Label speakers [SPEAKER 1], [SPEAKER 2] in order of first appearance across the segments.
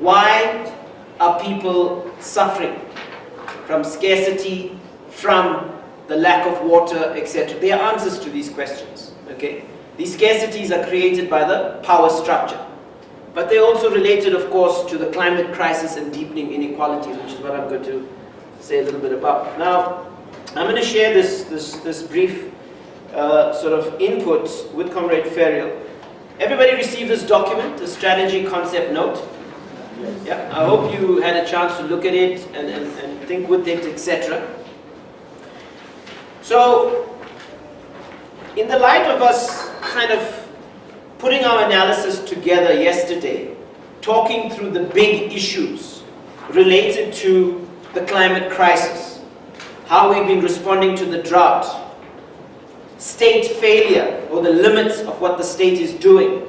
[SPEAKER 1] Why are people suffering from scarcity, from the lack of water, etc.? There are answers to these questions. Okay? These scarcities are created by the power structure. But they're also related, of course, to the climate crisis and deepening inequalities, which is what I'm going to say a little bit about. Now, I'm going to share this brief sort of input with Comrade Ferrial. Everybody received this document, the strategy concept note? Yes. Yeah, I hope you had a chance to look at it and think with it, etc. So, in the light of us kind of putting our analysis together yesterday, talking through the big issues related to the climate crisis, how we've been responding to the drought, state failure or the limits of what the state is doing,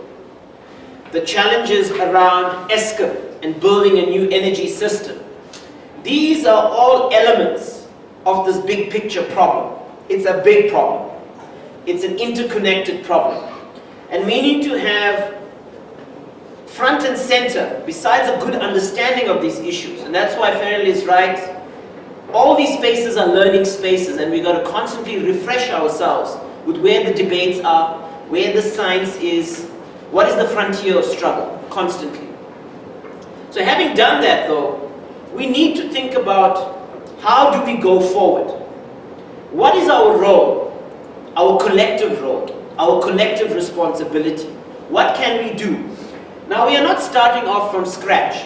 [SPEAKER 1] the challenges around Eskom and building a new energy system. These are all elements of this big picture problem. It's a big problem. It's an interconnected problem. And we need to have front and center, besides a good understanding of these issues, and that's why Ferrial is right, all these spaces are learning spaces, and we've got to constantly refresh ourselves with where the debates are, where the science is, what is the frontier of struggle, constantly. So having done that though, we need to think about how do we go forward? What is our role, our collective role, our collective responsibility? What can we do? Now we are not starting off from scratch.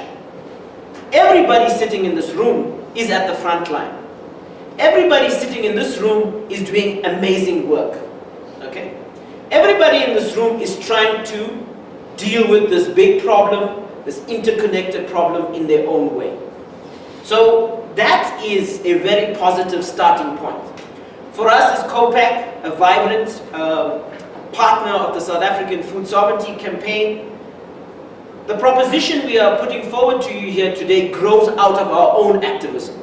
[SPEAKER 1] Everybody sitting in this room is at the front line. Everybody sitting in this room is doing amazing work. Okay? Everybody in this room is trying to deal with this big problem, this interconnected problem in their own way. So that is a very positive starting point. For us as COPAC, a vibrant partner of the South African Food Sovereignty Campaign, the proposition we are putting forward to you here today grows out of our own activism.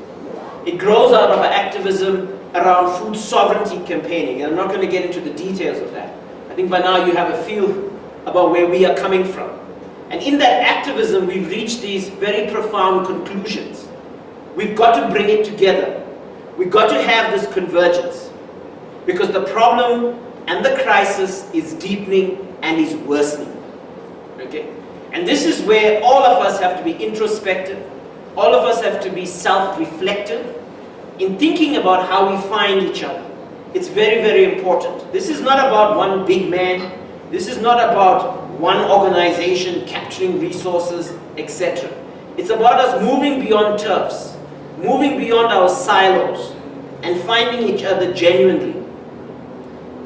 [SPEAKER 1] It grows out of our activism around food sovereignty campaigning, and I'm not going to get into the details of that. I think by now you have a feel about where we are coming from. And in that activism, we've reached these very profound conclusions. We've got to bring it together. We've got to have this convergence, because the problem and the crisis is deepening and is worsening. Okay? And this is where all of us have to be introspective, all of us have to be self-reflective in thinking about how we find each other. It's very, very important. This is not about one big man, this is not about one organization capturing resources, etc. It's about us moving beyond turfs, moving beyond our silos, and finding each other genuinely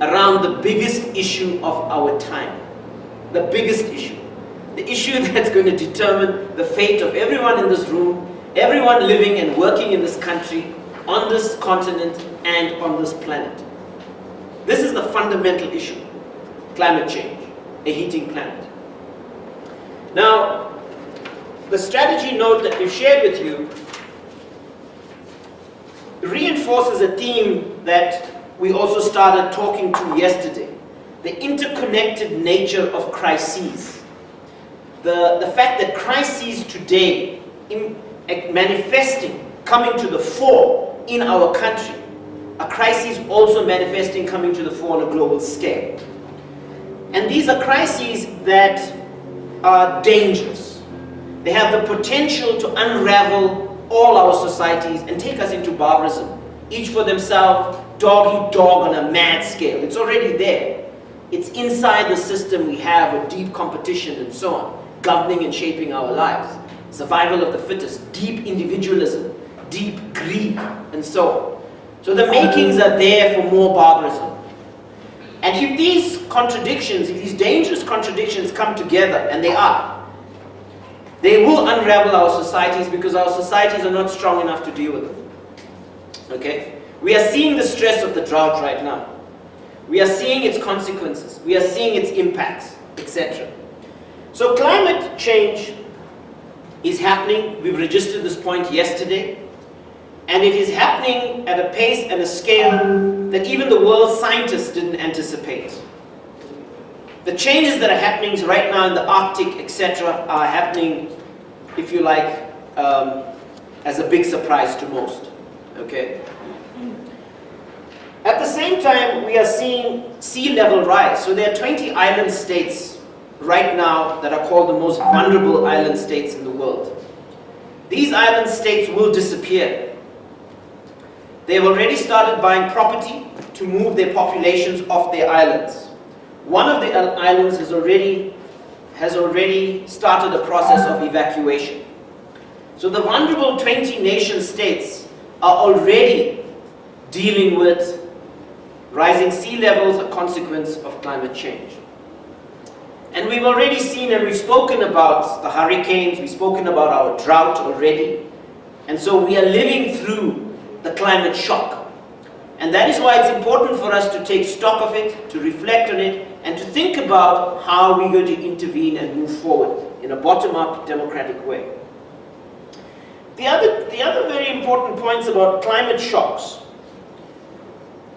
[SPEAKER 1] around the biggest issue of our time. The biggest issue. The issue that's going to determine the fate of everyone in this room, everyone living and working in this country, on this continent, and on this planet. This is the fundamental issue. Climate change, a heating planet. Now, the strategy note that we've shared with you reinforces a theme that we also started talking to yesterday. The interconnected nature of crises. The fact that crises today manifesting, coming to the fore in our country, are crises also manifesting, coming to the fore on a global scale. And these are crises that are dangerous. They have the potential to unravel all our societies and take us into barbarism. Each for themselves, dog eat dog on a mad scale. It's already there. It's inside the system we have with deep competition and so on, governing and shaping our lives. Survival of the fittest, deep individualism, deep greed, and so on. So the makings are there for more barbarism. And if these contradictions, if these dangerous contradictions come together, and they are, they will unravel our societies, because our societies are not strong enough to deal with them. Okay? We are seeing the stress of the drought right now. We are seeing its consequences. We are seeing its impacts, etc. So climate change is happening. We've registered this point yesterday. And it is happening at a pace and a scale that even the world scientists didn't anticipate. The changes that are happening right now in the Arctic, etc., are happening if you like, as a big surprise to most. Okay. At the same time, we are seeing sea level rise. So there are 20 island states right now that are called the most vulnerable island states in the world. These island states will disappear. They've already started buying property to move their populations off their islands. One of the islands has already started a process of evacuation. So the vulnerable 20 nation states are already dealing with rising sea levels, a consequence of climate change. And we've already seen and we've spoken about the hurricanes, we've spoken about our drought already. And so we are living through the climate shock. And that is why it's important for us to take stock of it, to reflect on it, and to think about how we're going to intervene and move forward in a bottom-up, democratic way. The other very important points about climate shocks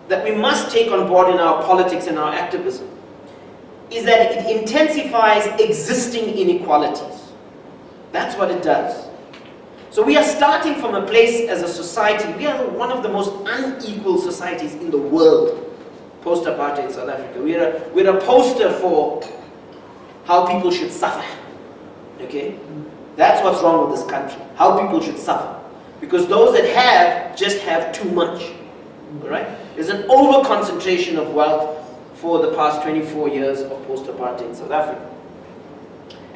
[SPEAKER 1] that we must take on board in our politics and our activism is that it intensifies existing inequalities. That's what it does. So we are starting from a place as a society, we are one of the most unequal societies in the world, post-apartheid South Africa. We're a poster for how people should suffer. Okay? That's what's wrong with this country, how people should suffer. Because those that have, just have too much. All right? There's an over-concentration of wealth for the past 24 years of post-apartheid in South Africa.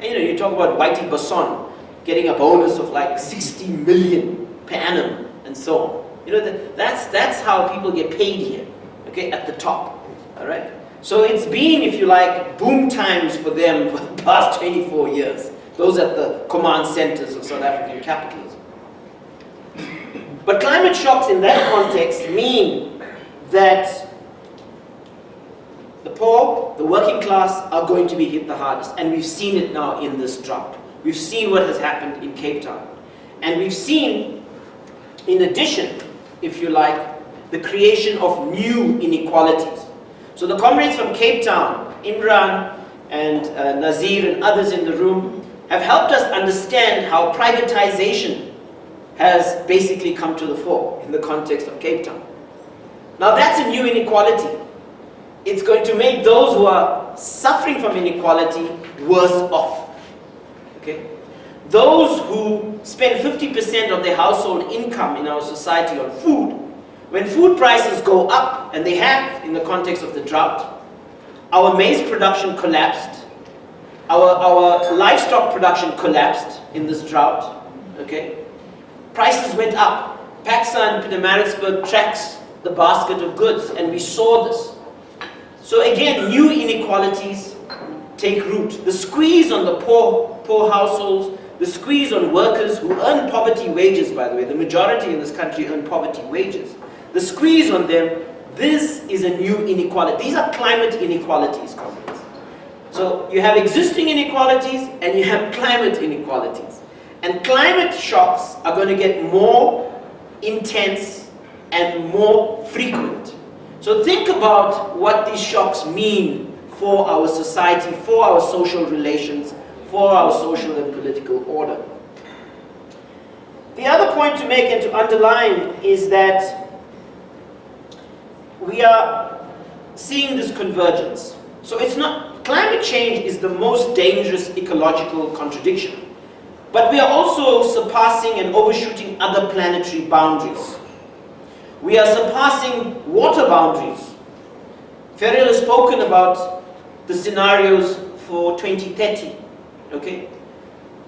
[SPEAKER 1] And you talk about Whitey Basson getting a bonus of like 60 million per annum and so on. That's how people get paid here, okay, at the top. All right? So it's been, if you like, boom times for them for the past 24 years. Those at the command centers of South African capitalism. But climate shocks in that context mean that the poor, the working class, are going to be hit the hardest. And we've seen it now in this drought. We've seen what has happened in Cape Town. And we've seen, in addition, if you like, the creation of new inequalities. So the comrades from Cape Town, Imran and Nazir and others in the room, have helped us understand how privatization has basically come to the fore in the context of Cape Town. Now that's a new inequality. It's going to make those who are suffering from inequality worse off. Okay? Those who spend 50% of their household income in our society on food, when food prices go up, and they have in the context of the drought, our maize production collapsed, our livestock production collapsed in this drought, okay? Prices went up. Paxa and Pietermaritzburg tracks the basket of goods, and we saw this. So again, new inequalities take root. The squeeze on the poor households, the squeeze on workers who earn poverty wages, by the way, the majority in this country earn poverty wages. The squeeze on them, this is a new inequality. These are climate inequalities, comrades. So you have existing inequalities and you have climate inequalities. And climate shocks are going to get more intense and more frequent. So think about what these shocks mean for our society, for our social relations, for our social and political order. The other point to make and to underline is that we are seeing this convergence. So it's not, climate change is the most dangerous ecological contradiction. But we are also surpassing and overshooting other planetary boundaries. We are surpassing water boundaries. Ferrial has spoken about the scenarios for 2030. Okay?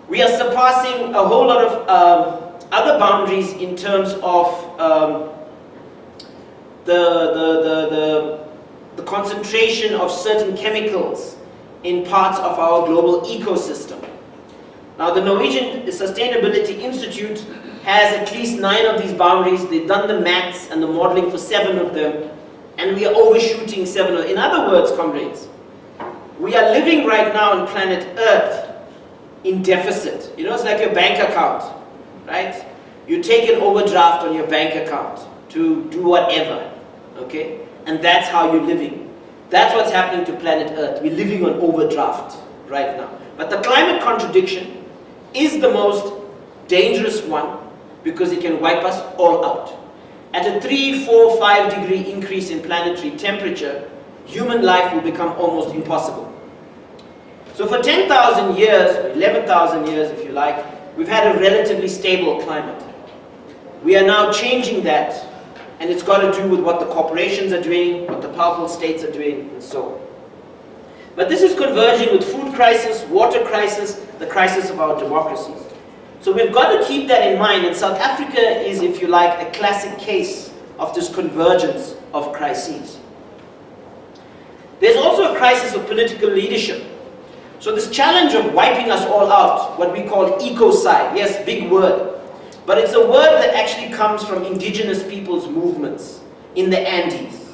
[SPEAKER 1] We are surpassing a whole lot of other boundaries in terms of the concentration of certain chemicals in parts of our global ecosystem. Now the Norwegian Sustainability Institute has at least 9 of these boundaries. They've done the maths and the modeling for 7 of them, and we are overshooting 7 of them. In other words, comrades, we are living right now on planet Earth in deficit. You know, it's like your bank account, right? You take an overdraft on your bank account to do whatever, okay? And that's how you're living. That's what's happening to planet Earth. We're living on overdraft right now. But the climate contradiction is the most dangerous one because it can wipe us all out. At a 3, 4, 5 degree increase in planetary temperature, human life will become almost impossible. So for 10,000 years, or 11,000 years if you like, we've had a relatively stable climate. We are now changing that, and it's got to do with what the corporations are doing, what the powerful states are doing, and so on. But this is converging with food crisis, water crisis, the crisis of our democracies. So we've got to keep that in mind, and South Africa is, if you like, a classic case of this convergence of crises. There's also a crisis of political leadership. So this challenge of wiping us all out, what we call ecocide, yes, big word, but it's a word that actually comes from indigenous people's movements in the Andes,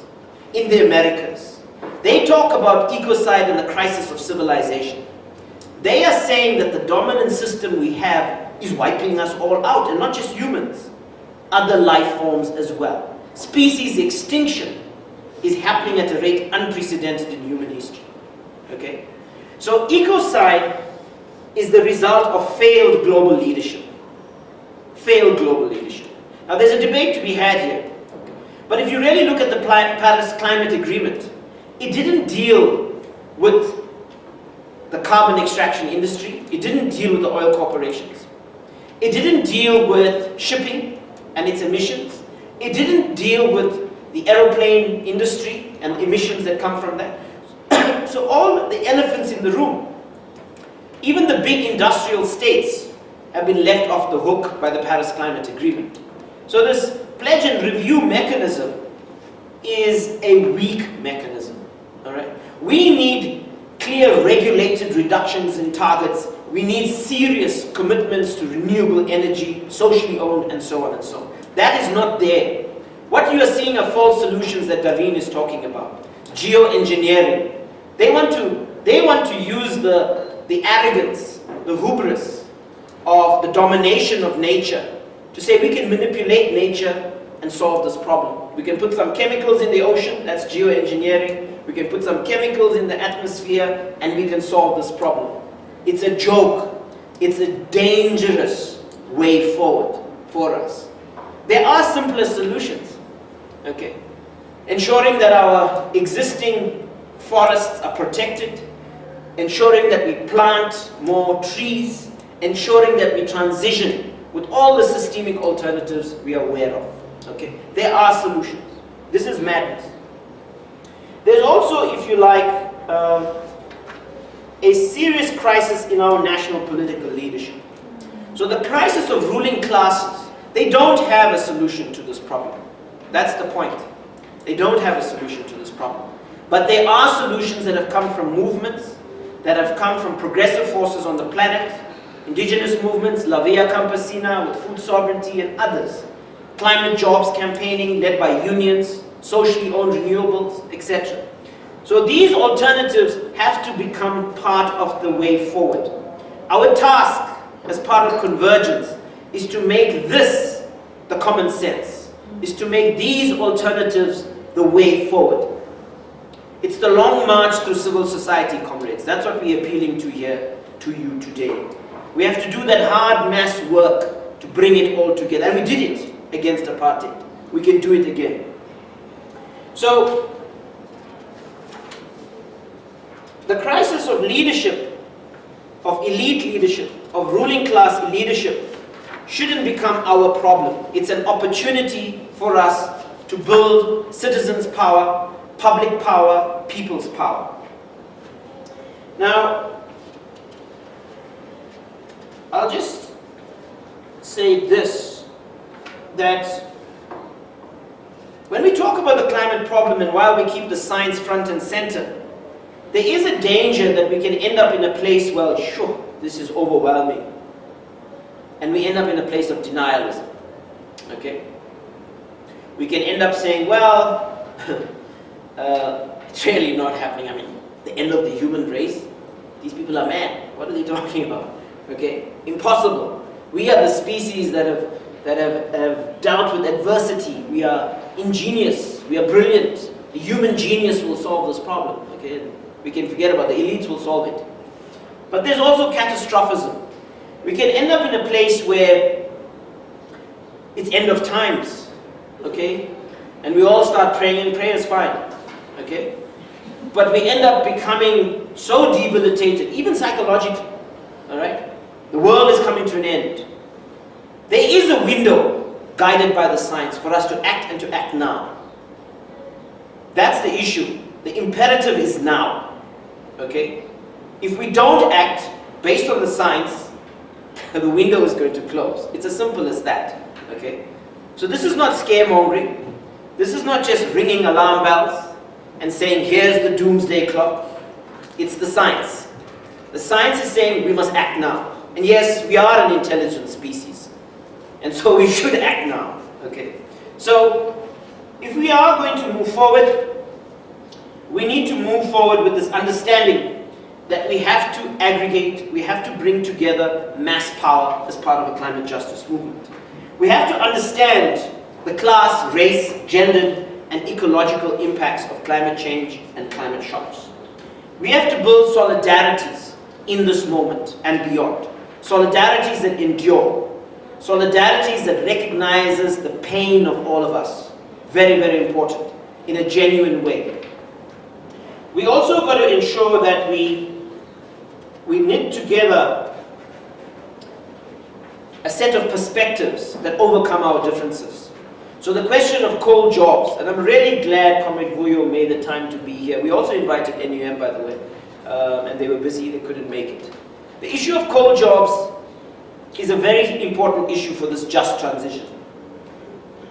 [SPEAKER 1] in the Americas. They talk about ecocide and the crisis of civilization. They are saying that the dominant system we have is wiping us all out, and not just humans, other life forms as well. Species extinction is happening at a rate unprecedented in human history. Okay? So ecocide is the result of failed global leadership. Failed global leadership. Now there's a debate to be had here. But if you really look at the Paris Climate Agreement, it didn't deal with the carbon extraction industry. It didn't deal with the oil corporations. It didn't deal with shipping and its emissions. It didn't deal with the aeroplane industry and the emissions that come from that. So all the elephants in the room, even the big industrial states, have been left off the hook by the Paris Climate Agreement. So this pledge and review mechanism is a weak mechanism. All right? We need clear regulated reductions in targets. We need serious commitments to renewable energy, socially owned, and so on and so on. That is not there. What you are seeing are false solutions that Daveen is talking about. Geoengineering. They want to use the arrogance, the hubris of the domination of nature to say we can manipulate nature and solve this problem. We can put some chemicals in the ocean, that's geoengineering. We can put some chemicals in the atmosphere and we can solve this problem. It's a joke. It's a dangerous way forward for us. There are simpler solutions. Okay. Ensuring that our existing forests are protected, ensuring that we plant more trees, ensuring that we transition with all the systemic alternatives we are aware of. Okay? There are solutions. This is madness. There's also, if you like, a serious crisis in our national political leadership. So the crisis of ruling classes, they don't have a solution to this problem. That's the point. They don't have a solution to this problem. But there are solutions that have come from movements, that have come from progressive forces on the planet, indigenous movements, La Via Campesina with food sovereignty and others, climate jobs campaigning led by unions, socially owned renewables, etc. So these alternatives have to become part of the way forward. Our task as part of convergence is to make this the common sense, is to make these alternatives the way forward. It's the long march through civil society, comrades. That's what we're appealing to here, to you today. We have to do that hard mass work to bring it all together. And we did it against apartheid. We can do it again. So, the crisis of leadership, of elite leadership, of ruling class leadership, shouldn't become our problem. It's an opportunity for us to build citizens' power, public power, people's power. Now, I'll just say this, that when we talk about the climate problem and while we keep the science front and center, there is a danger that we can end up in a place, well, sure, this is overwhelming. And we end up in a place of denialism. Okay? We can end up saying, well, it's really not happening. I mean, the end of the human race? These people are mad. What are they talking about? Okay? Impossible. We are the species that have dealt with adversity. We are ingenious. We are brilliant. The human genius will solve this problem. Okay? We can forget about it. The elites will solve it. But there's also catastrophism. we can end up in a place where it's end of times, okay? And we all start praying, and prayer is fine, okay? But we end up becoming so debilitated, even psychologically, all right? The world is coming to an end. There is a window guided by the science for us to act and to act now. That's the issue. The imperative is now, okay? If we don't act based on the science, the window is going to close. It's as simple as that, okay? So this is not scaremongering. This is not just ringing alarm bells and saying, here's the doomsday clock. It's the science. The science is saying we must act now. And yes, we are an intelligent species. And so we should act now, okay? So if we are going to move forward, we need to move forward with this understanding that we have to aggregate, we have to bring together mass power as part of a climate justice movement. We have to understand the class, race, gender, and ecological impacts of climate change and climate shocks. We have to build solidarities in this moment and beyond. Solidarities that endure. Solidarities that recognizes the pain of all of us. Very, very important. In a genuine way. We also got to ensure that we knit together a set of perspectives that overcome our differences. So the question of coal jobs, and I'm really glad Comrade Vuyo made the time to be here. We also invited NUM, by the way, and they were busy, they couldn't make it. The issue of coal jobs is a very important issue for this just transition.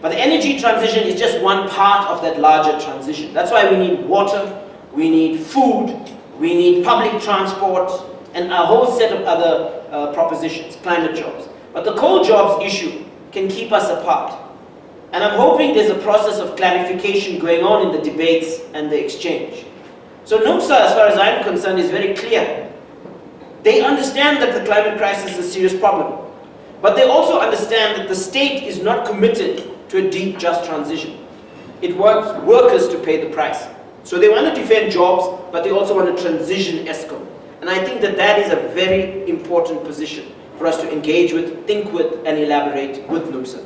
[SPEAKER 1] But the energy transition is just one part of that larger transition. That's why we need water, we need food, we need public transport, and a whole set of other propositions, climate jobs. But the coal jobs issue can keep us apart. And I'm hoping there's a process of clarification going on in the debates and the exchange. So NUMSA, as far as I'm concerned, is very clear. They understand that the climate crisis is a serious problem. But they also understand that the state is not committed to a deep, just transition. It wants workers to pay the price. So they want to defend jobs, but they also want to transition ESCOM. And I think that that is a very important position for us to engage with, think with, and elaborate with NUMSA.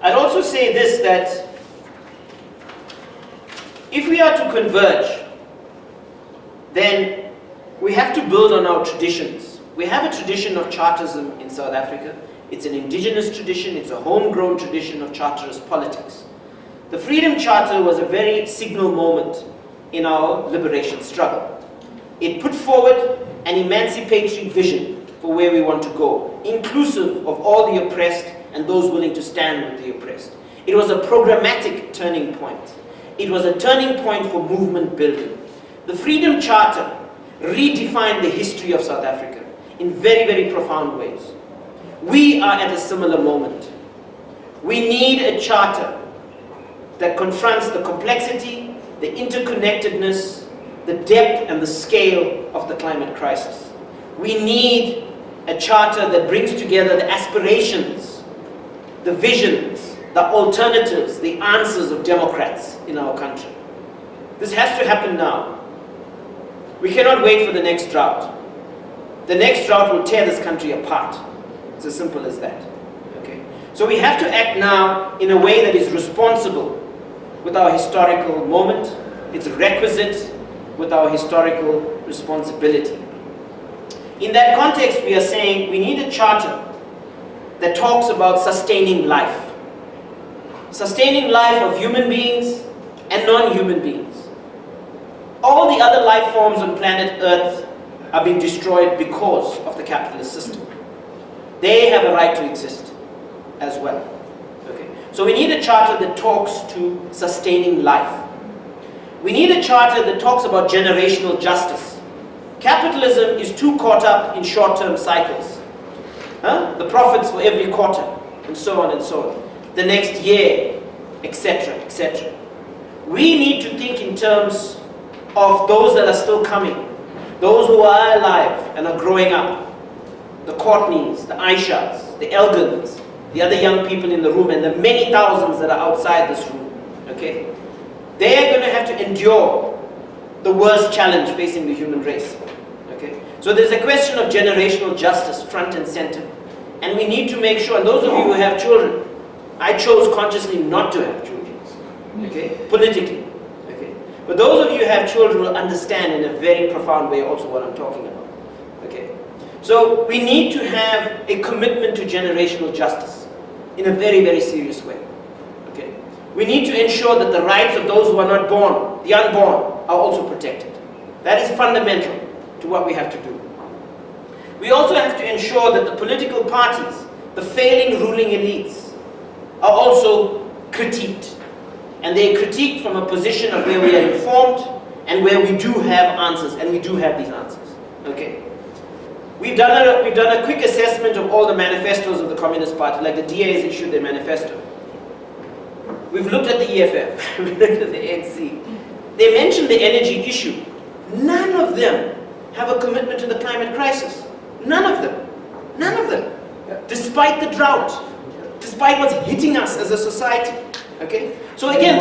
[SPEAKER 1] I'd also say this, that if we are to converge, then we have to build on our traditions. We have a tradition of Chartism in South Africa. It's an indigenous tradition, it's a homegrown tradition of Charterist politics. The Freedom Charter was a very signal moment in our liberation struggle. It put forward an emancipatory vision for where we want to go, inclusive of all the oppressed and those willing to stand with the oppressed. It was a programmatic turning point. It was a turning point for movement building. The Freedom Charter redefined the history of South Africa in very, very profound ways. We are at a similar moment. We need a charter that confronts the complexity, the interconnectedness, the depth and the scale of the climate crisis. We need a charter that brings together the aspirations, the visions, the alternatives, the answers of Democrats in our country. This has to happen now. We cannot wait for the next drought. The next drought will tear this country apart. It's as simple as that. Okay? So we have to act now in a way that is responsible with our historical moment. It's requisite with our historical responsibility. In that context, we are saying we need a charter that talks about sustaining life. Sustaining life of human beings and non-human beings. All the other life forms on planet Earth are being destroyed because of the capitalist system. They have a right to exist as well. Okay. So we need a charter that talks to sustaining life. We need a charter that talks about generational justice. Capitalism is too caught up in short-term cycles. The profits for every quarter, and so on and so on. The next year, etc., etc. We need to think in terms of those that are still coming, those who are alive and are growing up, the Courtneys, the Aishas, the Elgins, the other young people in the room, and the many thousands that are outside this room. Okay? They are going to have to endure the worst challenge facing the human race. Okay? So there's a question of generational justice front and center. And we need to make sure, and those of you who have children, I chose consciously not to have children, okay, politically, okay. But those of you who have children will understand in a very profound way also what I'm talking about, okay. So we need to have a commitment to generational justice in a very, very serious way, okay. We need to ensure that the rights of those who are not born, the unborn, are also protected. That is fundamental to what we have to do. We also have to ensure that the political parties, the failing ruling elites, are also critiqued. And they are critiqued from a position of where we are informed and where we do have answers, and we do have these answers. Okay. We've done a quick assessment of all the manifestos of the Communist Party, like the DA has issued their manifesto. We've looked at the EFF, we've looked at the ANC. They mentioned the energy issue. None of them have a commitment to the climate crisis. None of them. None of them. Despite the drought, despite what's hitting us as a society. Okay? So again,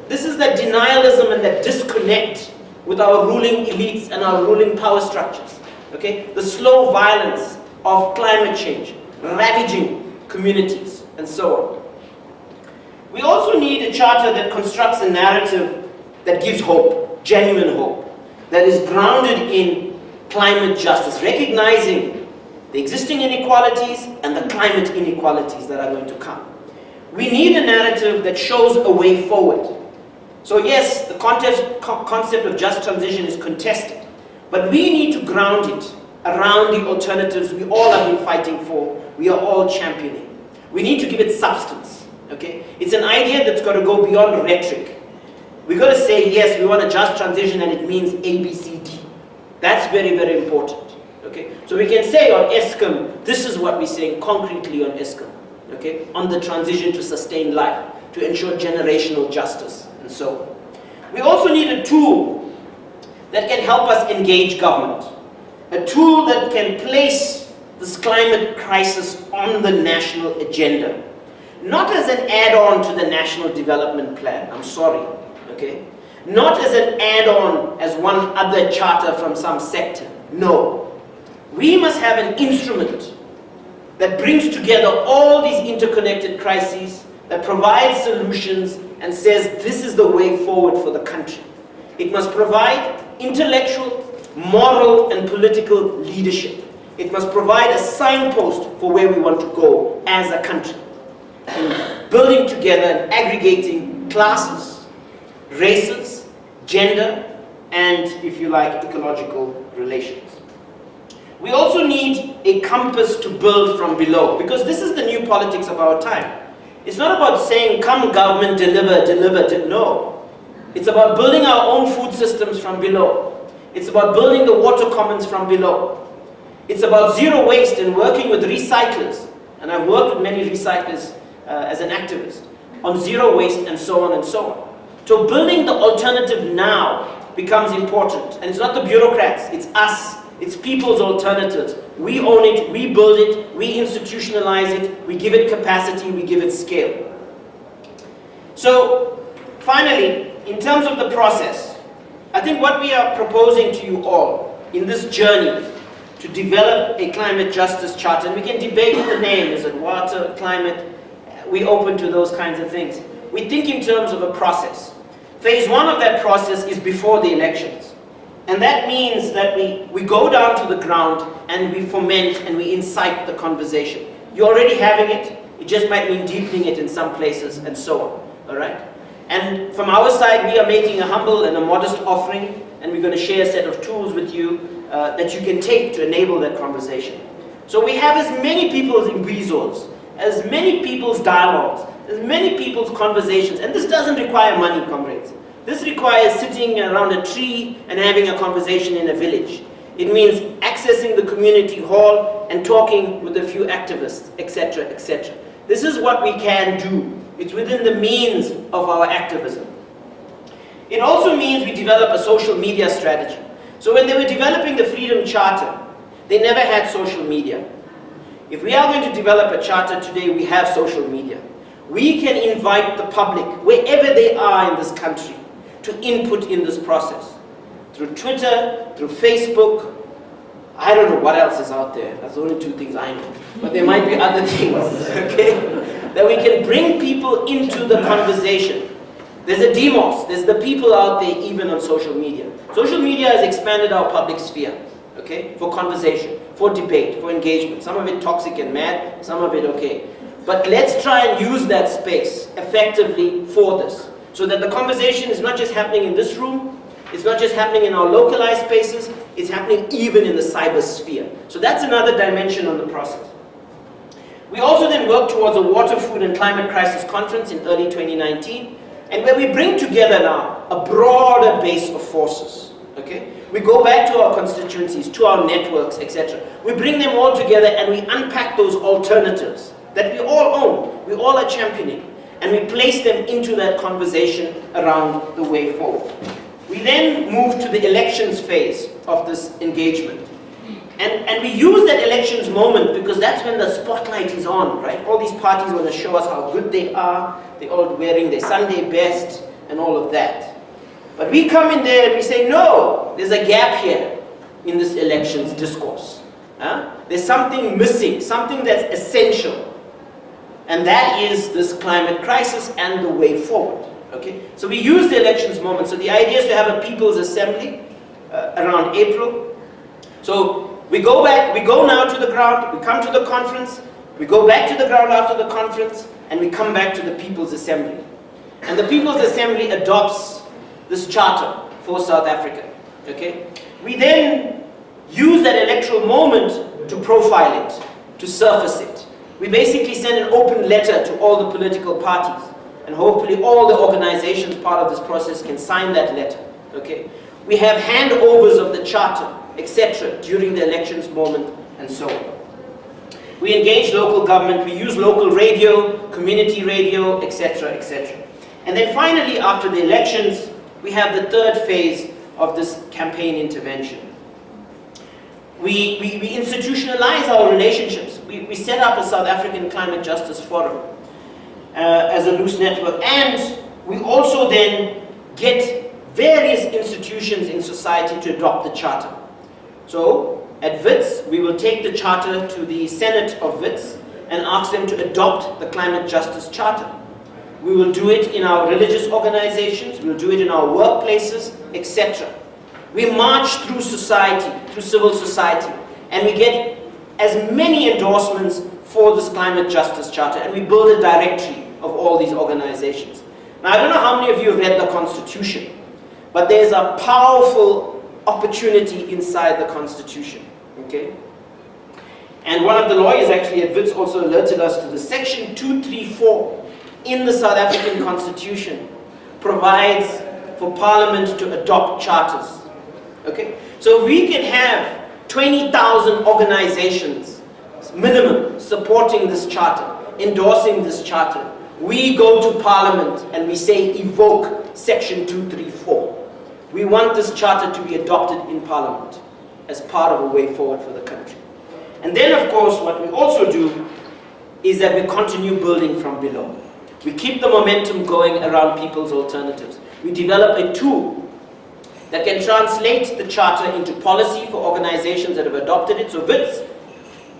[SPEAKER 1] this is that denialism and that disconnect with our ruling elites and our ruling power structures. Okay? The slow violence of climate change, ravaging communities, and so on. We also need a charter that constructs a narrative that gives hope, genuine hope, that is grounded in climate justice, recognizing the existing inequalities and the climate inequalities that are going to come. We need a narrative that shows a way forward. So yes, the concept of just transition is contested, but we need to ground it around the alternatives we all have been fighting for, we are all championing. We need to give it substance, okay? It's an idea that's got to go beyond rhetoric. We've got to say, yes, we want a just transition and it means A, B, C, D. That's very, very important. Okay? So we can say on ESCOM, this is what we're saying concretely on ESCOM. Okay? On the transition to sustained life, to ensure generational justice, and so on. We also need a tool that can help us engage government. A tool that can place this climate crisis on the national agenda. Not as an add-on to the National Development Plan, I'm sorry. Okay? Not as an add-on as one other charter from some sector. No. We must have an instrument that brings together all these interconnected crises, that provides solutions and says this is the way forward for the country. It must provide intellectual, moral and political leadership. It must provide a signpost for where we want to go as a country. In building together and aggregating classes, races, gender, and, if you like, ecological relations. We also need a compass to build from below, because this is the new politics of our time. It's not about saying, come government, deliver, no. It's about building our own food systems from below. It's about building the water commons from below. It's about zero waste and working with recyclers. And I've worked with many recyclers as an activist on zero waste and so on and so on. So building the alternative now becomes important. And it's not the bureaucrats, it's us. It's people's alternatives. We own it, we build it, we institutionalize it, we give it capacity, we give it scale. So, finally, in terms of the process, I think what we are proposing to you all in this journey to develop a climate justice charter, and we can debate the name, is it water, climate, we're open to those kinds of things. We think in terms of a process. Phase one of that process is before the elections. And that means that we go down to the ground and we foment and we incite the conversation. You're already having it, it just might mean deepening it in some places and so on, all right? And from our side, we are making a humble and a modest offering, and we're going to share a set of tools with you that you can take to enable that conversation. So we have as many people's resources, as many people's dialogues, as many people's conversations, and this doesn't require money, comrades. This requires sitting around a tree and having a conversation in a village. It means accessing the community hall and talking with a few activists, etc., etc. This is what we can do. It's within the means of our activism. It also means we develop a social media strategy. So when they were developing the Freedom Charter, they never had social media. If we are going to develop a charter today, we have social media. We can invite the public, wherever they are in this country, to input in this process. Through Twitter, through Facebook, I don't know what else is out there. That's the only two things I know. But there might be other things, okay? That we can bring people into the conversation. There's a demos. There's the people out there even on social media. Social media has expanded our public sphere, okay? For conversation, for debate, for engagement. Some of it toxic and mad, some of it okay. But let's try and use that space effectively for this. So that the conversation is not just happening in this room, it's not just happening in our localized spaces, it's happening even in the cyber sphere. So that's another dimension on the process. We also then work towards a water, food and climate crisis conference in early 2019, and where we bring together now a broader base of forces. Okay? We go back to our constituencies, to our networks, etc. We bring them all together and we unpack those alternatives that we all own, we all are championing, and we place them into that conversation around the way forward. We then move to the elections phase of this engagement. And we use that elections moment because that's when the spotlight is on, right? All these parties want to show us how good they are, they're all wearing their Sunday best and all of that. But we come in there and we say, no, there's a gap here in this elections discourse. There's something missing, something that's essential. And that is this climate crisis and the way forward. Okay? So we use the elections moment. So the idea is to have a people's assembly around April. So we go back, we go now to the ground, we come to the conference, we go back to the ground after the conference, and we come back to the People's Assembly. And the People's Assembly adopts this charter for South Africa. Okay? We then use that electoral moment to profile it, to surface it. We basically send an open letter to all the political parties, and hopefully all the organizations part of this process can sign that letter. Okay? We have handovers of the charter, etc. during the elections moment, and so on. We engage local government, we use local radio, community radio, etc., etc. And then finally, after the elections, we have the third phase of this campaign intervention. We institutionalize our relationships. We set up a South African Climate Justice Forum as a loose network, and we also then get various institutions in society to adopt the charter. So, at WITS, we will take the charter to the Senate of WITS and ask them to adopt the Climate Justice Charter. We will do it in our religious organizations, we will do it in our workplaces, etc. We march through society, through civil society, and we get as many endorsements for this Climate Justice Charter, and we build a directory of all these organizations. Now, I don't know how many of you have read the Constitution, but there's a powerful opportunity inside the Constitution. Okay? And one of the lawyers actually at WITS also alerted us to the Section 234 in the South African Constitution provides for Parliament to adopt charters. Okay? So we can have 20,000 organizations, minimum, supporting this charter, endorsing this charter. We go to Parliament and we say, evoke Section 234. We want this charter to be adopted in Parliament as part of a way forward for the country. And then, of course, what we also do is that we continue building from below. We keep the momentum going around people's alternatives. We develop a tool that can translate the charter into policy for organizations that have adopted it. So WITS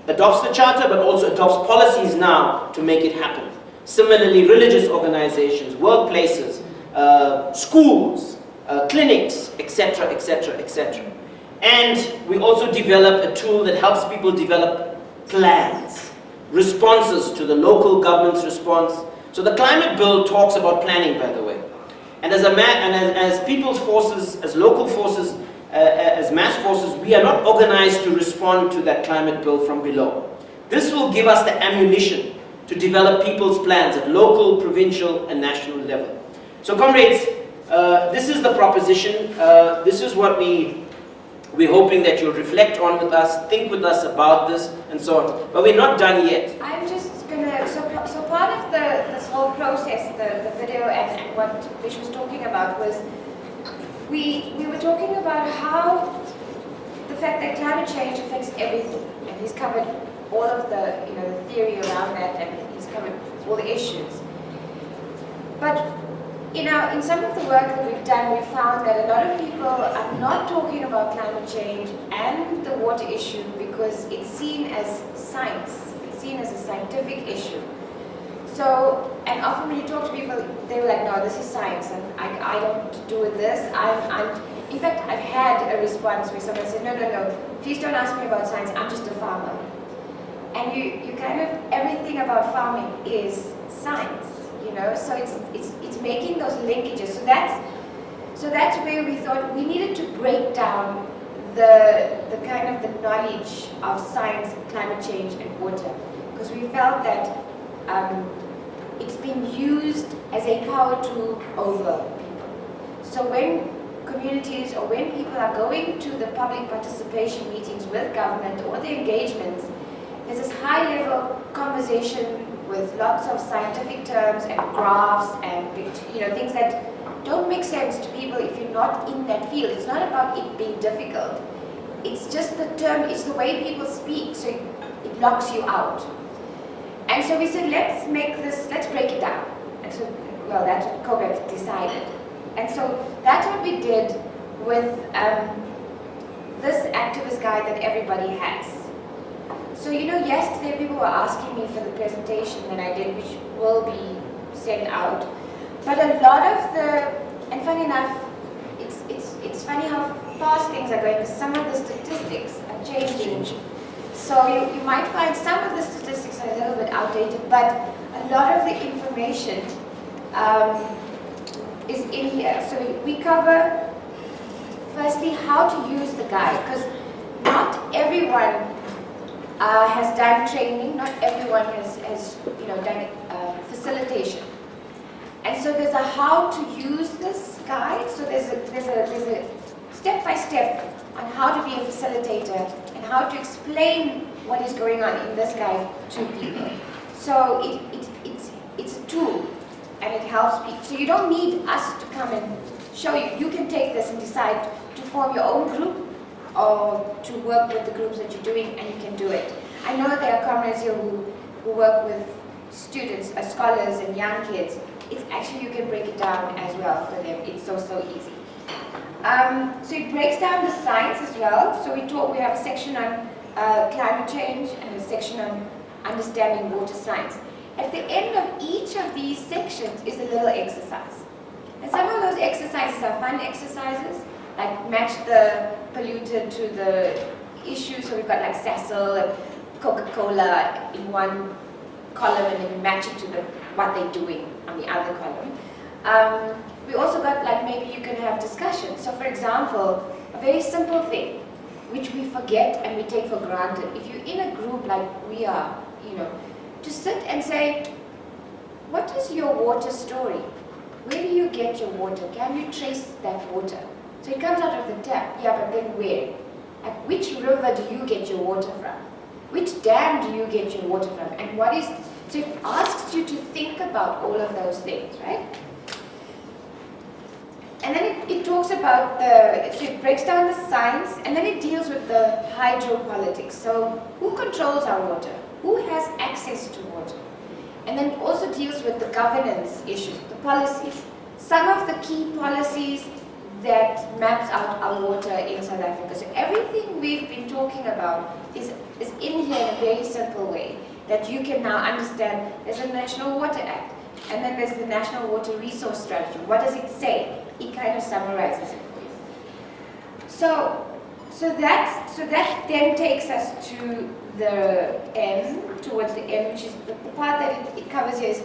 [SPEAKER 1] adopts the charter, but also adopts policies now to make it happen. Similarly, religious organizations, workplaces, schools, clinics, etc., etc., etc. And we also develop a tool that helps people develop plans, responses to the local government's response. So the climate bill talks about planning, by the way. And as people's forces, as local forces, as mass forces, we are not organized to respond to that climate bill from below. This will give us the ammunition to develop people's plans at local, provincial, and national level. So comrades, this is the proposition. This is what we're hoping that you'll reflect on with us, think with us about this, and so on. But we're not done yet.
[SPEAKER 2] I'm just gonna, so part of this whole process, the video and what Vish was talking about was, we were talking about how the fact that climate change affects everything, and he's covered all of the, the theory around that, and he's covered all the issues. But in some of the work that we've done, we found that a lot of people are not talking about climate change and the water issue because it's seen as science. It's seen as a scientific issue. So, and often when you talk to people, they were like, no, this is science, and I don't do with this. In fact, I've had a response where someone said, no, please don't ask me about science, I'm just a farmer. And you kind of, everything about farming is science, you know, so it's making those linkages. So that's where we thought we needed to break down the kind of the knowledge of science, climate change, and water, because we felt that it's been used as a power tool over people. So when communities or when people are going to the public participation meetings with government or the engagements, there's this high-level conversation with lots of scientific terms and graphs and things that don't make sense to people if you're not in that field. It's not about it being difficult. It's just the term, it's the way people speak, so it blocks you out. And so we said, let's break it down. And so, well, that's what COVID decided. And so that's what we did with this activist guide that everybody has. So, yesterday people were asking me for the presentation that I did, which will be sent out. But a lot of and funny enough, it's funny how fast things are going, because some of the statistics are changing. So you might find some of the statistics are a little bit outdated, but a lot of the information is in here. So we cover, firstly, how to use the guide, because not everyone has done training, not everyone has done facilitation. And so there's a how to use this guide. So there's a step-by-step on how to be a facilitator and how to explain what is going on in this guide to people. So it's a tool, and it helps people. So you don't need us to come and show you. You can take this and decide to form your own group or to work with the groups that you're doing, and you can do it. I know there are comrades here who work with students, scholars and young kids. It's actually, you can break it down as well for them. It's so easy. So it breaks down the science as well. So we have a section on climate change and a section on understanding water science. At the end of each of these sections is a little exercise. And some of those exercises are fun exercises, like match the pollutant to the issue. So we've got like Sasol and Coca-Cola in one column, and then we match it to what they're doing on the other column. We also got, like, maybe you can have discussion. So for example, a very simple thing, which we forget and we take for granted. If you're in a group like we are, to sit and say, what is your water story? Where do you get your water? Can you trace that water? So it comes out of the tap, yeah, but then where? At which river do you get your water from? Which dam do you get your water from? And so it asks you to think about all of those things, right? And then it talks about so it breaks down the science, and then it deals with the hydropolitics. So who controls our water? Who has access to water? And then it also deals with the governance issues, the policies. Some of the key policies that maps out our water in South Africa. So everything we've been talking about is in here in a very simple way that you can now understand. There's a National Water Act, and then there's the National Water Resource Strategy. What does it say? It kind of summarizes it for you. So that then takes us to the end, towards the end, which is the part that it covers here is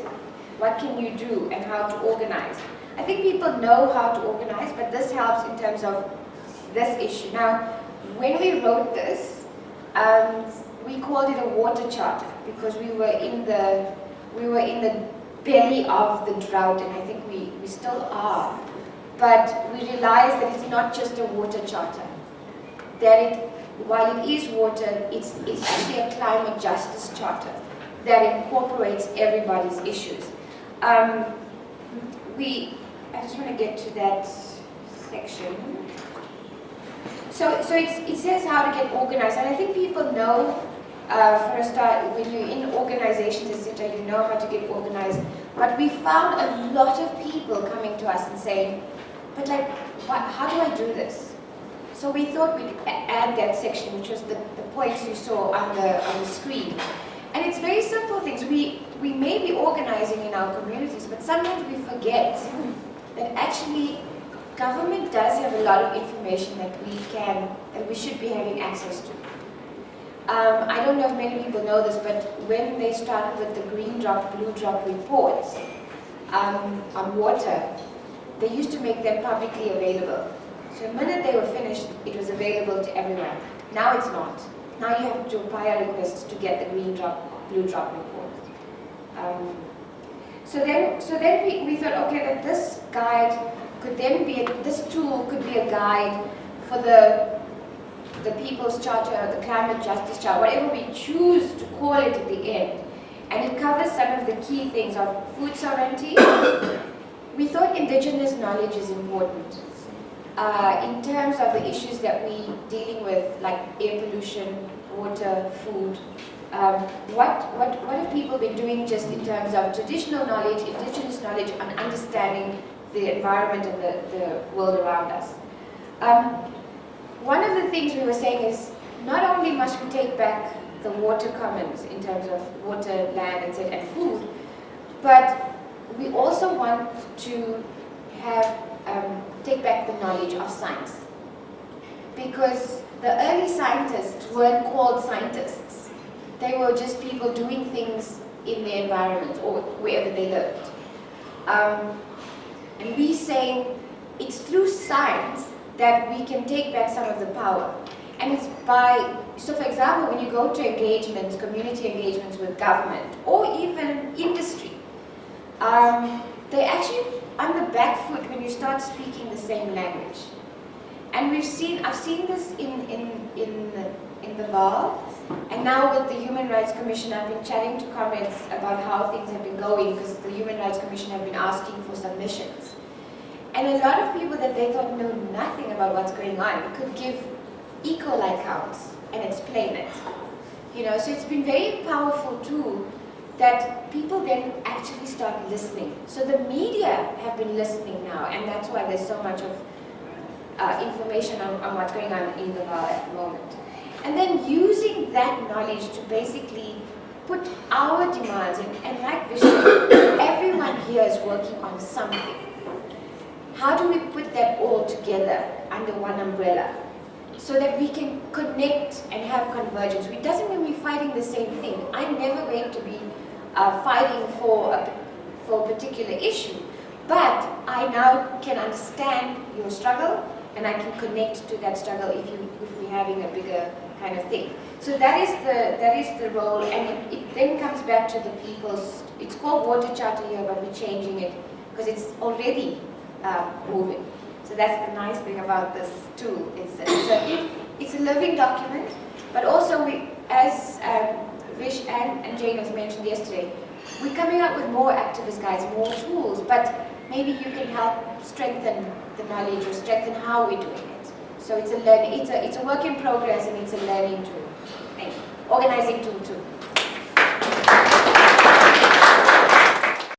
[SPEAKER 2] what can you do and how to organize. I think people know how to organize, but this helps in terms of this issue. Now, when we wrote this, we called it a water charter because we were in the belly of the drought, and I think we still are. But we realized that it's not just a water charter. That while it is water, it's actually a climate justice charter that incorporates everybody's issues. I just want to get to that section. So it says how to get organized, and I think people know For a start, when you're in organizations, etc., you know how to get organized. But we found a lot of people coming to us and saying, but like, how do I do this? So we thought we'd add that section, which was the points you saw on the screen. And it's very simple things. We may be organizing in our communities, but sometimes we forget that actually government does have a lot of information that we should be having access to. I don't know if many people know this, but when they started with the green drop, blue drop reports on water, they used to make them publicly available. So the minute they were finished, it was available to everyone. Now it's not. Now you have to apply a request to get the green drop, blue drop report. So then we thought, okay, that this guide could then be, this tool could be a guide for the People's Charter, the Climate Justice Charter, whatever we choose to call it at the end. And it covers some of the key things of food sovereignty. We thought indigenous knowledge is important. In terms of the issues that we're dealing with, like air pollution, water, food, what have people been doing just in terms of traditional knowledge, indigenous knowledge, and understanding the environment and the world around us? One of the things we were saying is, not only must we take back the water commons in terms of water, land, and food, but we also want to have take back the knowledge of science. Because the early scientists weren't called scientists. They were just people doing things in their environment or wherever they lived. And we're saying it's through science that we can take back some of the power. And it's by, so for example, when you go to engagements, community engagements with government or even industry, they actually on the back foot when you start speaking the same language. And I've seen this in the VAL, and now with the Human Rights Commission, I've been chatting to comrades about how things have been going, because the Human Rights Commission have been asking for submissions. And a lot of people that they thought know nothing about what's going on could give E. coli counts and explain it. You know, so it's been very powerful too that people then actually start listening. So the media have been listening now, and that's why there's so much of information on what's going on in the VAL at the moment. And then using that knowledge to basically put our demands, and like Vishwas, everyone here is working on something. How do we put that all together under one umbrella so that we can connect and have convergence? It doesn't mean we're fighting the same thing. I'm never going to be fighting for a particular issue, but I now can understand your struggle and I can connect to that struggle if we're having a bigger kind of thing. So that is the role, and it then comes back to the people's. It's called Water Charter here, but we're changing it because it's already moving. So that's the nice thing about this tool. It's a living document, but also we, as Vish and Jane has mentioned yesterday, we're coming up with more activist guides, more tools, but maybe you can help strengthen the knowledge or strengthen how we're doing it. So it's a learning, it's a work in progress, and it's a learning tool, and organizing tool too.